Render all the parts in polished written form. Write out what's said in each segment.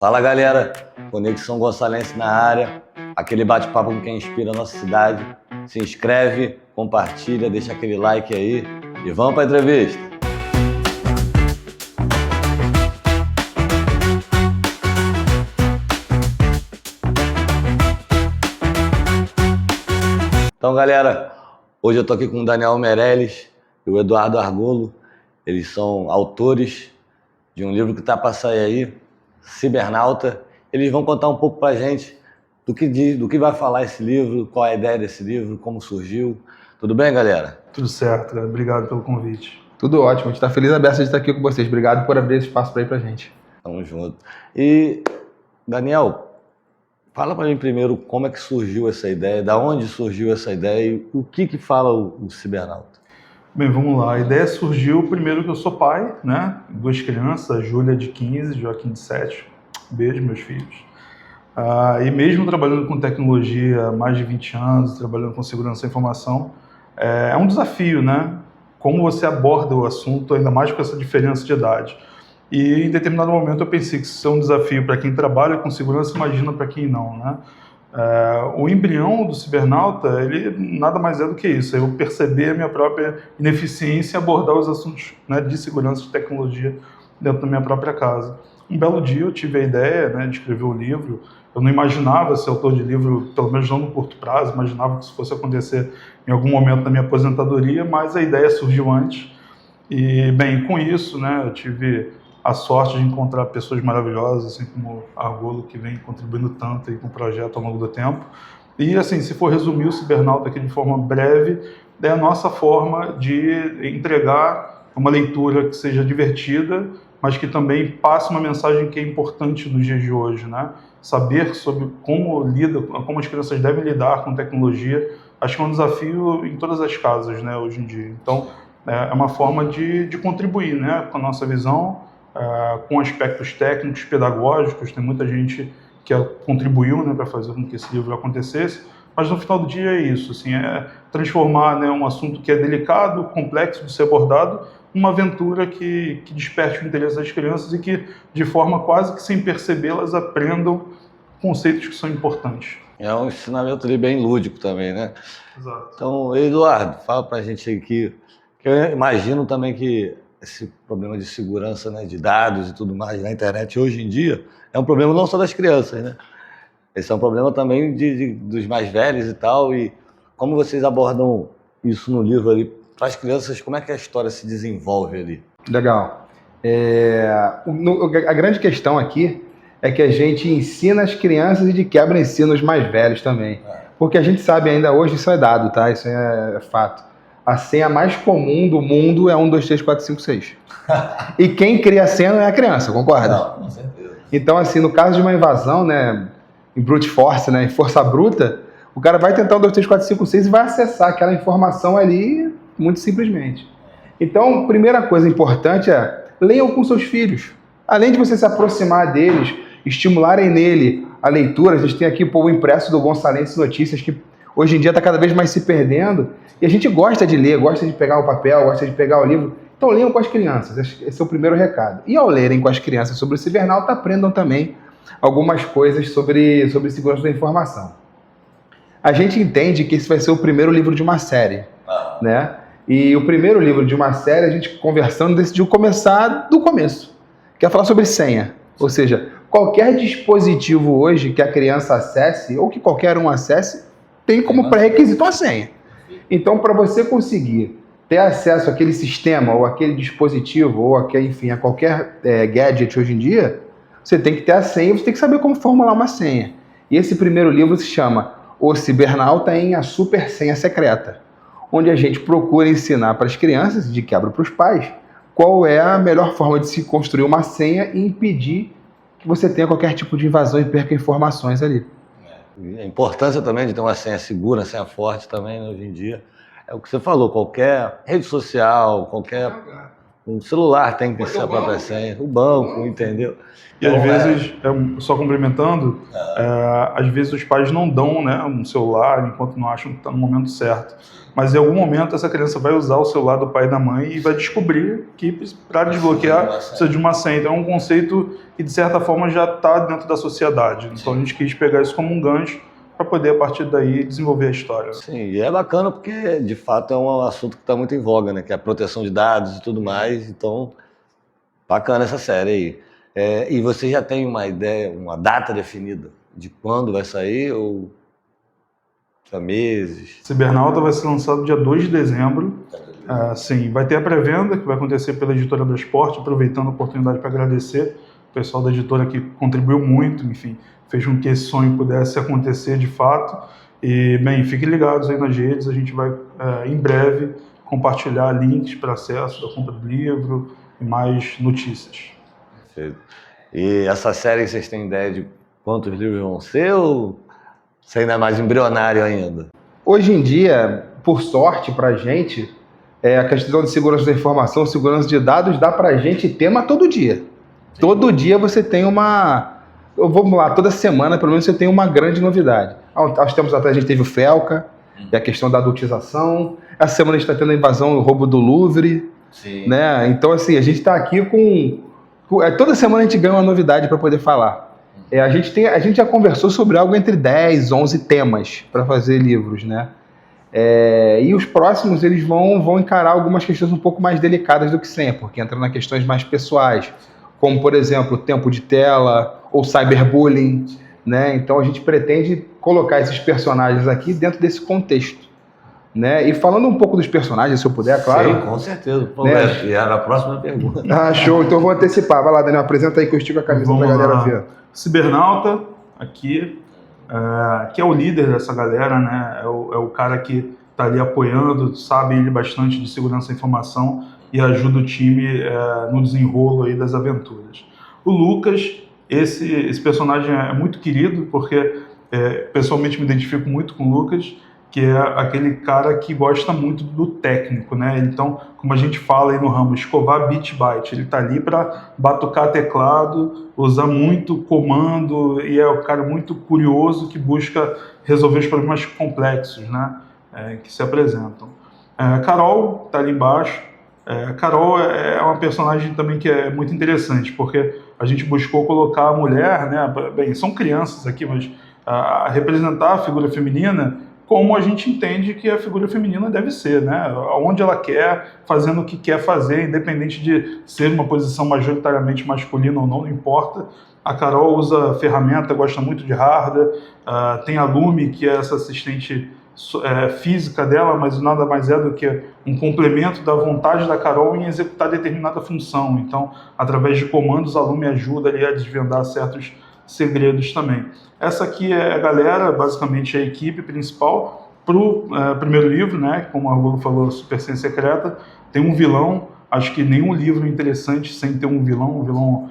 Fala galera, Conexão Gonçalense na área, aquele bate-papo com quem inspira a nossa cidade. Se inscreve, compartilha, deixa aquele like aí e vamos para a entrevista. Então galera, hoje eu tô aqui com o Daniel Meirelles e o Eduardo Argolo. Eles são autores de um livro que está para sair aí, Cibernauta. Eles vão contar um pouco para a gente do que vai falar esse livro, qual é a ideia desse livro, como surgiu. Tudo bem, galera? Tudo certo, cara. Obrigado pelo convite. Tudo ótimo, a gente está feliz e aberto de estar aqui com vocês. Obrigado por abrir esse espaço para ir para a gente. Tamo junto. E, Daniel, fala para mim primeiro como é que surgiu essa ideia, da onde surgiu essa ideia e o que fala o Cibernauta. Bem, vamos lá. A ideia surgiu primeiro que eu sou pai, né? 2 crianças, a Júlia de 15, Joaquim de 7. Beijo, meus filhos. E mesmo trabalhando com tecnologia há mais de 20 anos, trabalhando com segurança da informação, é um desafio, né? Como você aborda o assunto, ainda mais com essa diferença de idade. E em determinado momento eu pensei que isso é um desafio para quem trabalha com segurança, imagina para quem não, né? O embrião do Cibernauta, ele nada mais é do que isso, eu perceber a minha própria ineficiência em abordar os assuntos, né, de segurança e tecnologia dentro da minha própria casa. Um belo dia eu tive a ideia, né, de escrever um livro. Eu não imaginava ser autor de livro, pelo menos não no curto prazo, imaginava que isso fosse acontecer em algum momento da minha aposentadoria, mas a ideia surgiu antes. E, bem, com isso, né, eu tive a sorte de encontrar pessoas maravilhosas, assim como Argolo, que vem contribuindo tanto aí com o projeto ao longo do tempo. E, assim, se for resumir o Cibernauta aqui de forma breve, é a nossa forma de entregar uma leitura que seja divertida, mas que também passe uma mensagem que é importante nos dias de hoje, né? Saber sobre como as crianças devem lidar com tecnologia, acho que é um desafio em todas as casas, né, hoje em dia. Então, é uma forma de contribuir, né, com a nossa visão, com aspectos técnicos, pedagógicos. Tem muita gente que contribuiu, né, para fazer com que esse livro acontecesse, mas no final do dia é isso, assim, é transformar, né, um assunto que é delicado, complexo de ser abordado, uma aventura que desperte o interesse das crianças e que, de forma quase que sem perceber, elas aprendam conceitos que são importantes. É um ensinamento ali bem lúdico também, né? Exato. Então, Eduardo, fala pra gente aí que eu imagino também que esse problema de segurança, né, de dados e tudo mais na internet hoje em dia é um problema não só das crianças, né? Esse é um problema também dos mais velhos e tal. E como vocês abordam isso no livro ali para as crianças, como é que a história se desenvolve ali? Legal. A grande questão aqui é que a gente ensina as crianças e de quebra ensina os mais velhos também. Porque a gente sabe ainda hoje, isso é dado, tá? Isso é fato. A senha mais comum do mundo é 1, 2, 3, 4, 5, 6. E quem cria a senha não é a criança, concorda? Não, com certeza. Então, assim, no caso de uma invasão, né, em brute force, né, em força bruta, o cara vai tentar 1, 2, 3, 4, 5, 6 e vai acessar aquela informação ali muito simplesmente. Então, primeira coisa importante é leiam com seus filhos. Além de você se aproximar deles, estimularem nele a leitura, a gente tem aqui o impresso do Gonçalense Notícias, que hoje em dia está cada vez mais se perdendo, e a gente gosta de ler, gosta de pegar o papel, gosta de pegar o livro. Então leiam com as crianças, esse é o primeiro recado. E ao lerem com as crianças sobre o Cibernauta, aprendam também algumas coisas sobre segurança da informação. A gente entende que esse vai ser o primeiro livro de uma série, né? E o primeiro livro de uma série, a gente conversando decidiu começar do começo, que é falar sobre senha. Ou seja, qualquer dispositivo hoje que a criança acesse, ou que qualquer um acesse, tem como pré-requisito a senha. Então, para você conseguir ter acesso àquele sistema, ou aquele dispositivo, ou enfim, a qualquer gadget hoje em dia, você tem que ter a senha e você tem que saber como formular uma senha. E esse primeiro livro se chama O Cibernauta em A Super Senha Secreta, onde a gente procura ensinar para as crianças, de quebra para os pais, qual é a melhor forma de se construir uma senha e impedir que você tenha qualquer tipo de invasão e perca informações ali. A importância também de ter uma senha segura, uma senha forte também, né, hoje em dia. É o que você falou, qualquer rede social, qualquer um celular tem que ter a própria senha, o banco, entendeu? E às vezes, só complementando, às vezes os pais não dão, né, um celular enquanto não acham que está no momento certo. mas em algum momento essa criança vai usar o celular do pai e da mãe e vai descobrir que para desbloquear precisa de uma senha. Então é um conceito que, de certa forma, já está dentro da sociedade. Então a gente quis pegar isso como um gancho para poder, a partir daí, desenvolver a história. Sim, e é bacana porque, de fato, é um assunto que está muito em voga, né? Que é a proteção de dados e tudo mais. Então, bacana essa série aí. E você já tem uma ideia, uma data definida de quando vai sair ou meses? Cibernauta vai ser lançado dia 2 de dezembro. Sim, vai ter a pré-venda, que vai acontecer pela editora do Esporte, aproveitando a oportunidade para agradecer o pessoal da editora que contribuiu muito, enfim, fez com que esse sonho pudesse acontecer de fato. E, bem, fiquem ligados aí nas redes, a gente vai, em breve, compartilhar links para acesso da compra do livro e mais notícias. Perfeito. E essa série, vocês têm ideia de quantos livros vão ser ou você ainda é mais embrionário ainda? Hoje em dia, por sorte pra gente, a questão de segurança da informação, segurança de dados, dá pra gente tema todo dia. Sim. Todo dia você tem vamos lá, toda semana pelo menos você tem uma grande novidade. Há uns tempos atrás a gente teve o Felca, e a questão da adultização. Essa semana a gente está tendo a invasão e o roubo do Louvre. Sim. Né? Então, assim, a gente está aqui toda semana a gente ganha uma novidade para poder falar. A gente já conversou sobre algo entre 10, 11 temas para fazer livros, né? E os próximos, eles vão encarar algumas questões um pouco mais delicadas do que sempre, porque entram nas questões mais pessoais, como, por exemplo, tempo de tela ou cyberbullying, né? Então, a gente pretende colocar esses personagens aqui dentro desse contexto, né? E falando um pouco dos personagens, se eu puder, claro. Sim, com certeza. Né? E era a próxima pergunta. Show. Então, eu vou antecipar. Vai lá, Daniel, apresenta aí que eu estico a camisa para a galera ver. Cibernauta, aqui, que é o líder dessa galera, né? É o cara que está ali apoiando, sabe ele bastante de segurança da informação e ajuda o time no desenrolo aí das aventuras. O Lucas, esse personagem é muito querido, porque pessoalmente me identifico muito com o Lucas, que é aquele cara que gosta muito do técnico, né? Então, como a gente fala aí no ramo, escovar bit byte, ele tá ali para batucar teclado, usar muito comando, e é um cara muito curioso que busca resolver os problemas complexos, né? Que se apresentam. Carol tá ali embaixo. Carol é uma personagem também que é muito interessante, porque a gente buscou colocar a mulher, né? Bem, são crianças aqui, mas representar a figura feminina como a gente entende que a figura feminina deve ser, né? Onde ela quer, fazendo o que quer fazer, independente de ser uma posição majoritariamente masculina ou não importa. A Carol usa ferramenta, gosta muito de hardware, tem a Lumi, que é essa assistente física dela, mas nada mais é do que um complemento da vontade da Carol em executar determinada função. Então, através de comandos, a Lumi ajuda ali a desvendar certos segredos também. Essa aqui é a galera, basicamente a equipe principal para o primeiro livro, né? Como a Argolo falou, Super Senha Secreta. Tem um vilão, acho que nenhum livro interessante sem ter um vilão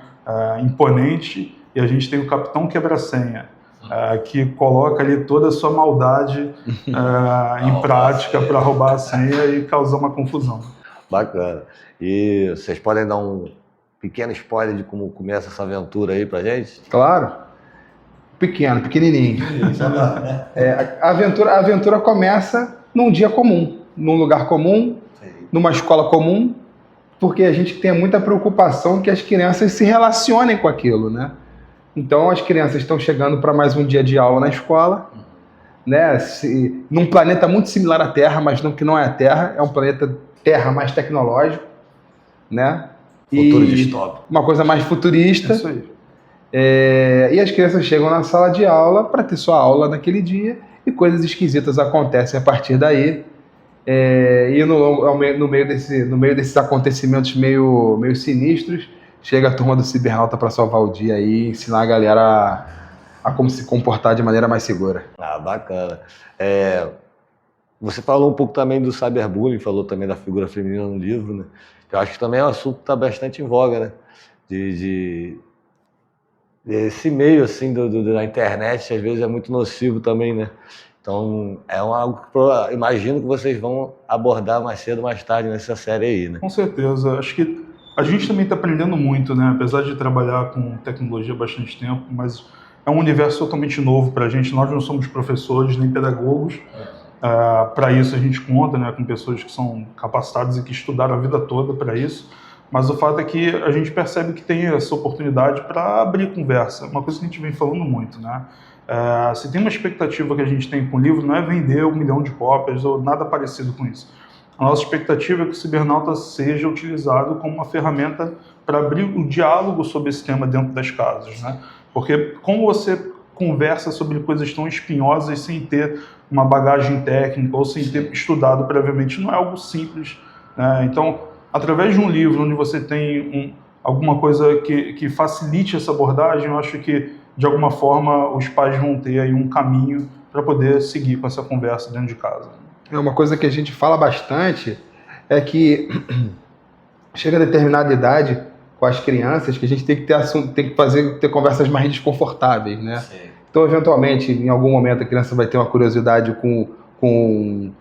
imponente. E a gente tem o Capitão Quebra-Senha, que coloca ali toda a sua maldade em prática para roubar a senha e causar uma confusão. Bacana. E vocês podem dar um pequeno spoiler de como começa essa aventura aí pra gente? Claro. Pequenininho. A aventura começa num dia comum, num lugar comum, numa escola comum, porque a gente tem muita preocupação que as crianças se relacionem com aquilo, né? Então, as crianças estão chegando para mais um dia de aula na escola, né? Num planeta muito similar à Terra, mas que não é a Terra, é um planeta Terra mais tecnológico, né? Futuro distópico. Uma coisa mais futurista. Isso aí. E as crianças chegam na sala de aula para ter sua aula naquele dia e coisas esquisitas acontecem a partir daí. E no meio desses acontecimentos meio sinistros, chega a turma do Cibernauta para salvar o dia e ensinar a galera a como se comportar de maneira mais segura. Bacana. Você falou um pouco também do cyberbullying, falou também da figura feminina no livro, né? Eu acho que também é um assunto que está bastante em voga, né? Esse meio assim da internet às vezes é muito nocivo também, né? Então é algo que imagino que vocês vão abordar mais cedo ou mais tarde nessa série aí, né? Com certeza. Acho que a gente também está aprendendo muito, né? Apesar de trabalhar com tecnologia há bastante tempo, mas é um universo totalmente novo para a gente. Nós não somos professores nem pedagogos, Para isso a gente conta, né, com pessoas que são capacitadas e que estudaram a vida toda para isso, mas o fato é que a gente percebe que tem essa oportunidade para abrir conversa, uma coisa que a gente vem falando muito, né? Se tem uma expectativa que a gente tem com o livro, não é vender 1 milhão de cópias ou nada parecido com isso. A nossa expectativa é que o Cibernauta seja utilizado como uma ferramenta para abrir o diálogo sobre esse tema dentro das casas, né? Porque como você conversa sobre coisas tão espinhosas sem ter uma bagagem técnica ou sem ter estudado previamente, não é algo simples, né? Então, através de um livro onde você tem alguma coisa que facilite essa abordagem, eu acho que, de alguma forma, os pais vão ter aí um caminho para poder seguir com essa conversa dentro de casa. Uma coisa que a gente fala bastante é que chega a determinada idade com as crianças que a gente tem que ter conversas mais desconfortáveis, né? Sim. Então, eventualmente, em algum momento, a criança vai ter uma curiosidade com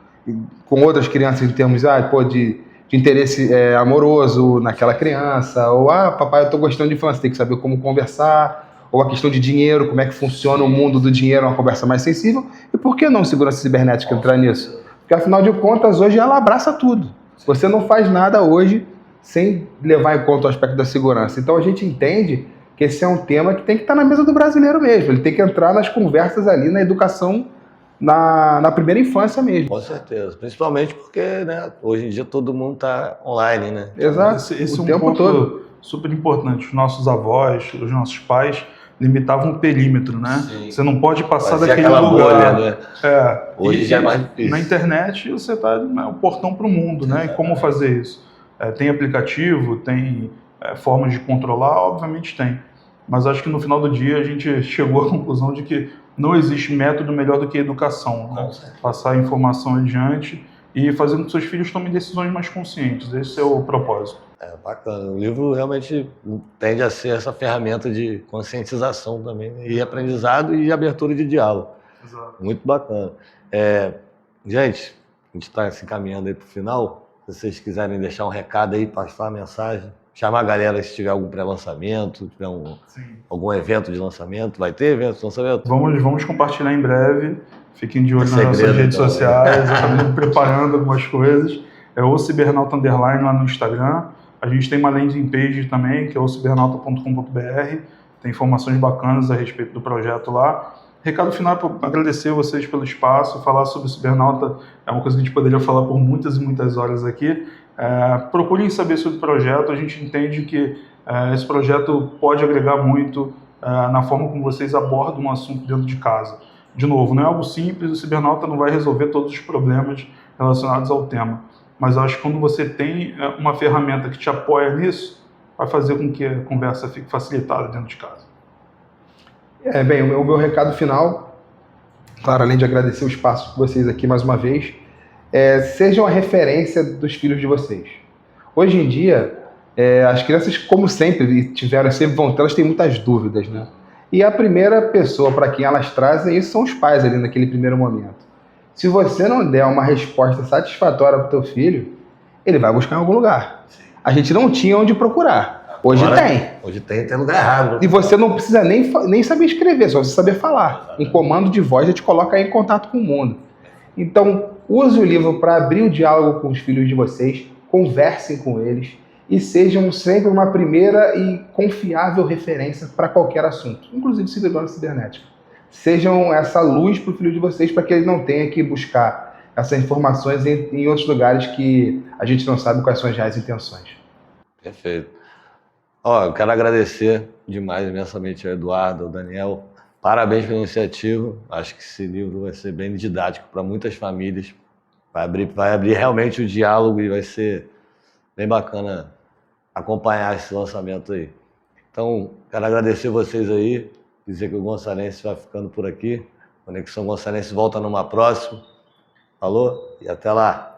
outras crianças em termos de interesse amoroso naquela criança, ou, papai, eu estou gostando de infância, tem que saber como conversar, ou a questão de dinheiro, como é que funciona o mundo do dinheiro, é uma conversa mais sensível, e por que não segurança cibernética entrar nisso? Porque, afinal de contas, hoje ela abraça tudo. Você não faz nada hoje sem levar em conta o aspecto da segurança. Então, a gente entende que esse é um tema que tem que estar na mesa do brasileiro mesmo. Ele tem que entrar nas conversas ali, na educação, na primeira infância mesmo. Com certeza. Principalmente porque, né, hoje em dia todo mundo está online, né? Exato. Esse o é um tempo ponto todo. super importante. Os nossos avós, os nossos pais limitavam o perímetro, né? Sim. Você não pode passar Fazia daquele aquela lugar. bolha, né? Hoje E já é mais difícil. na internet você está o portão para o mundo, né? E como fazer isso? Tem aplicativo, tem formas de controlar, obviamente tem. Mas acho que no final do dia a gente chegou à conclusão de que não existe método melhor do que a educação, né? Passar a informação adiante e fazer com que seus filhos tomem decisões mais conscientes. Esse é o propósito. Bacana. O livro realmente tende a ser essa ferramenta de conscientização também, né? E aprendizado e abertura de diálogo. Exato. Muito bacana. Gente, a gente está se encaminhando aí para o final. Se vocês quiserem deixar um recado aí, passar a mensagem, chamar a galera se tiver algum pré-lançamento, tiver algum evento de lançamento. Vai ter evento de lançamento? Vamos compartilhar em breve. Fiquem de olho nas Segredo, nossas redes então, sociais. Estamos preparando algumas coisas. É o Cibernauta Underline lá no Instagram. A gente tem uma landing page também, que é o cibernauta.com.br. Tem informações bacanas a respeito do projeto lá. Recado final é para agradecer vocês pelo espaço. Falar sobre o Cibernauta é uma coisa que a gente poderia falar por muitas e muitas horas aqui. Procurem saber sobre o projeto. A gente entende que esse projeto pode agregar muito na forma como vocês abordam um assunto dentro de casa. De novo, não é algo simples, o Cibernauta não vai resolver todos os problemas relacionados ao tema. Mas eu acho que quando você tem uma ferramenta que te apoia nisso, vai fazer com que a conversa fique facilitada dentro de casa. Bem, o meu recado final, claro, além de agradecer o espaço de vocês aqui mais uma vez, sejam a referência dos filhos de vocês. Hoje em dia, as crianças, como sempre, sempre vão ter, elas têm muitas dúvidas, né? E a primeira pessoa para quem elas trazem isso são os pais ali naquele primeiro momento. Se você não der uma resposta satisfatória para o teu filho, ele vai buscar em algum lugar. A gente não tinha onde procurar. Hoje tem. Hoje tem lugar errado. E você não precisa nem saber escrever, só você saber falar. Um comando de voz já te coloca aí em contato com o mundo. Então, use o livro para abrir o diálogo com os filhos de vocês, conversem com eles e sejam sempre uma primeira e confiável referência para qualquer assunto, inclusive segurança cibernética. Sejam essa luz para o filho de vocês, para que ele não tenha que buscar essas informações em outros lugares que a gente não sabe quais são as reais intenções. Perfeito. Eu quero agradecer demais, imensamente, ao Eduardo, ao Daniel. Parabéns pela iniciativa. Acho que esse livro vai ser bem didático para muitas famílias. Vai abrir realmente o diálogo e vai ser bem bacana acompanhar esse lançamento aí. Então, quero agradecer vocês aí, dizer que o Gonçalense vai ficando por aqui. Conexão Gonçalense volta numa próxima. Falou e até lá.